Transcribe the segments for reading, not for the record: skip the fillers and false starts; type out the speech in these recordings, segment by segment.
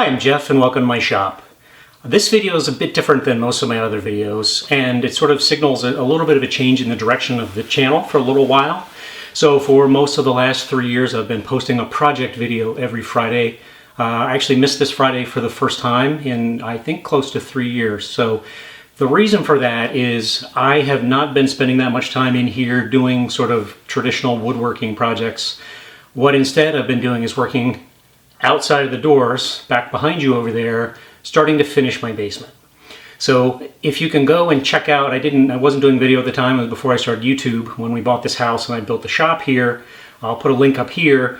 Hi, I'm Jeff and welcome to my shop. This video is a bit different than most of my other videos, and it sort of signals a little bit of a change in the direction of the channel for a little while. So for most of the last 3 years I've been posting a project video every Friday. I actually missed this Friday for the first time in I think close to 3 years. So the reason for that is I have not been spending that much time in here doing sort of traditional woodworking projects. What instead I've been doing is working outside of the doors, back behind you over there, starting to finish my basement. So if you can go and check out, I wasn't doing video at the time, it was before I started YouTube, when we bought this house and I built the shop here. I'll put a link up here,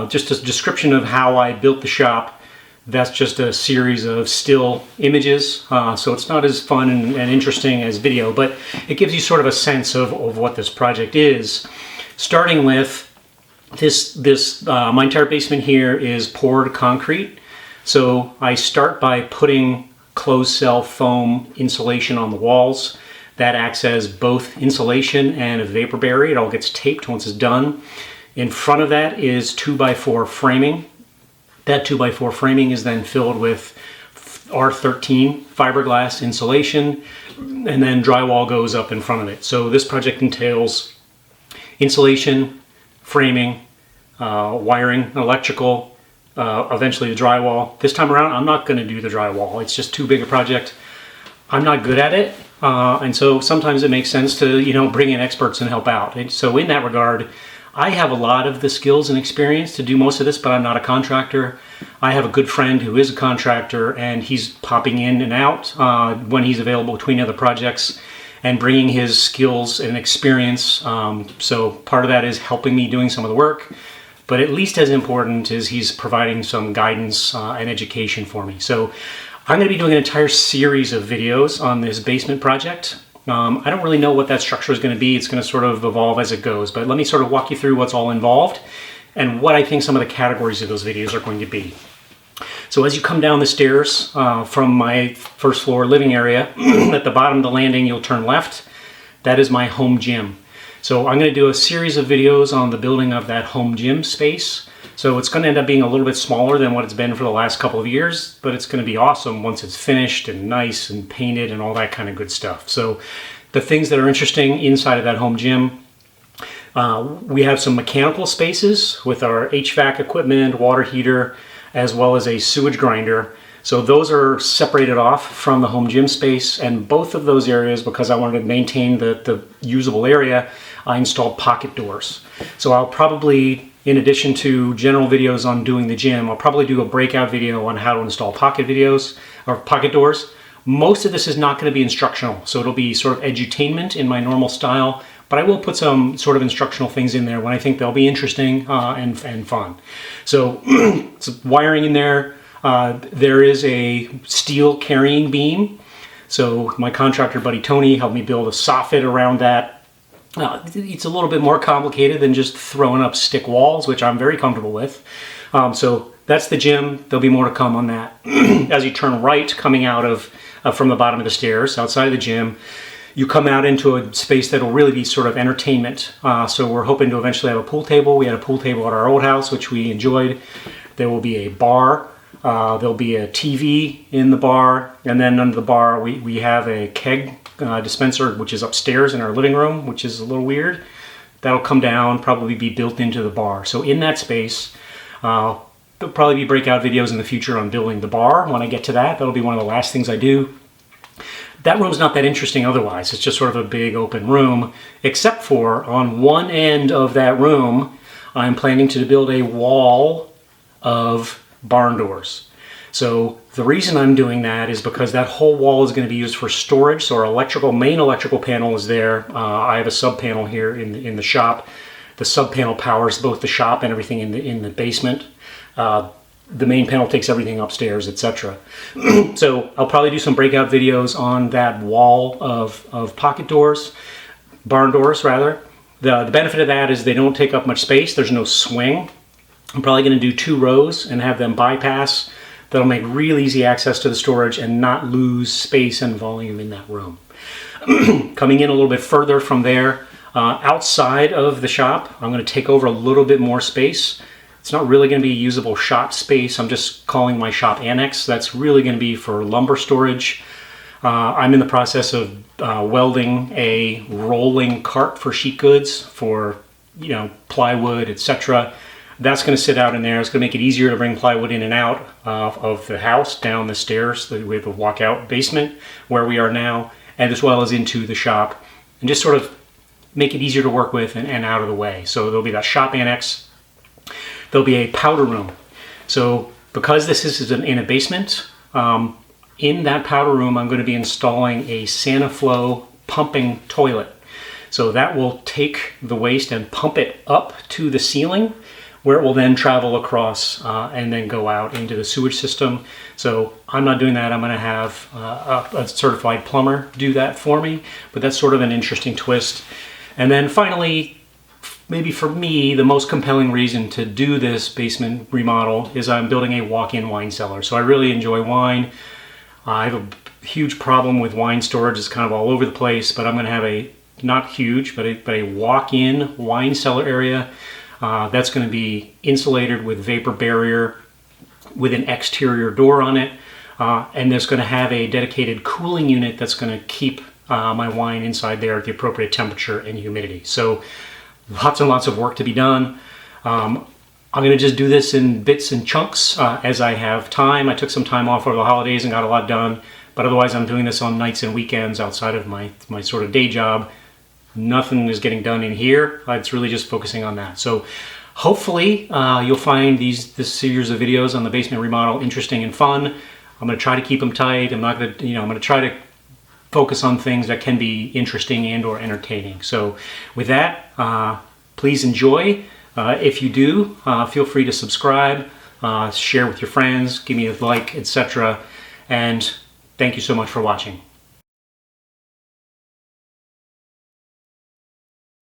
just a description of how I built the shop. That's just a series of still images, so it's not as fun and interesting as video, but it gives you sort of a sense of what this project is. Starting with my entire basement here is poured concrete. So I start by putting closed cell foam insulation on the walls. That acts as both insulation and a vapor barrier. It all gets taped once it's done. In front of that is 2x4 framing. That 2x4 framing is then filled with R13 fiberglass insulation, and then drywall goes up in front of it. So this project entails insulation, framing, wiring, electrical, eventually the drywall. This time around I'm not going to do the drywall. It's just too big a project. I'm not good at it, and so sometimes it makes sense to bring in experts and help out. And so in that regard, I have a lot of the skills and experience to do most of this, but I'm not a contractor. I have a good friend who is a contractor, and he's popping in and out when he's available between other projects and bringing his skills and experience. So part of that is helping me doing some of the work, but at least as important is he's providing some guidance and education for me. So I'm going to be doing an entire series of videos on this basement project. I don't really know what that structure is going to be. It's going to sort of evolve as it goes, but let me sort of walk you through what's all involved and what I think some of the categories of those videos are going to be. So as you come down the stairs from my first floor living area, at the bottom of the landing you'll turn left. That is my home gym. So I'm going to do a series of videos on the building of that home gym space. So it's going to end up being a little bit smaller than what it's been for the last couple of years, but it's going to be awesome once it's finished and nice and painted and all that kind of good stuff. So the things that are interesting inside of that home gym, we have some mechanical spaces with our HVAC equipment, water heater, as well as a sewage grinder. So those are separated off from the home gym space, and both of those areas, because I wanted to maintain the usable area, I installed pocket doors. So I'll probably, in addition to general videos on doing the gym, I'll probably do a breakout video on how to install pocket doors. Most of this is not going to be instructional, so it'll be sort of edutainment in my normal style, but I will put some sort of instructional things in there when I think they'll be interesting and fun. So, wiring in there. There is a steel carrying beam. So my contractor buddy Tony helped me build a soffit around that. It's a little bit more complicated than just throwing up stick walls, which I'm very comfortable with. So that's the gym. There'll be more to come on that. As you turn right, coming out of from the bottom of the stairs, outside of the gym, you come out into a space that'll really be sort of entertainment. So we're hoping to eventually have a pool table. We had a pool table at our old house, which we enjoyed. There will be a bar. There'll be a TV in the bar, and then under the bar we have a keg dispenser, which is upstairs in our living room, which is a little weird. That'll come down, probably be built into the bar. So in that space, there'll probably be breakout videos in the future on building the bar. When I get to that, that'll be one of the last things I do. That room's not that interesting otherwise. It's just sort of a big open room, except for on one end of that room, I'm planning to build a wall of barn doors. So the reason I'm doing that is because that whole wall is going to be used for storage. So our main electrical panel is there. I have a sub panel here in the shop. The sub panel powers both the shop and everything in the basement. The main panel takes everything upstairs, etc. So I'll probably do some breakout videos on that wall of pocket doors, barn doors rather. The benefit of that is they don't take up much space. There's no swing. I'm probably going to do 2 rows and have them bypass. That'll make real easy access to the storage and not lose space and volume in that room. Coming in a little bit further from there, outside of the shop, I'm going to take over a little bit more space. It's not really going to be usable shop space. I'm just calling my shop annex. That's really going to be for lumber storage. I'm in the process of welding a rolling cart for sheet goods for, plywood, etc. That's going to sit out in there. It's going to make it easier to bring plywood in and out of the house, down the stairs. We have a walkout basement where we are now, and as well as into the shop, and just sort of make it easier to work with and out of the way. So there'll be that shop annex. There'll be a powder room. So because this is in a basement, in that powder room, I'm going to be installing a SaniFlow pumping toilet. So that will take the waste and pump it up to the ceiling, where it will then travel across and then go out into the sewage system. So I'm not doing that. I'm going to have a certified plumber do that for me, but that's sort of an interesting twist. And then finally, maybe for me, the most compelling reason to do this basement remodel is I'm building a walk-in wine cellar. So I really enjoy wine. I have a huge problem with wine storage. It's kind of all over the place, but I'm going to have a, not huge, but a walk-in wine cellar area that's going to be insulated with vapor barrier with an exterior door on it. And there's going to have a dedicated cooling unit that's going to keep my wine inside there at the appropriate temperature and humidity. So lots and lots of work to be done. I'm going to just do this in bits and chunks as I have time. I took some time off over the holidays and got a lot done, but otherwise I'm doing this on nights and weekends outside of my sort of day job. Nothing is getting done in here. It's really just focusing on that. So hopefully you'll find this series of videos on the basement remodel interesting and fun. I'm going to try to keep them tight. I'm not going to, I'm going to try to focus on things that can be interesting and or entertaining. So with that, please enjoy. If you do, feel free to subscribe, share with your friends, give me a like, etc. And thank you so much for watching.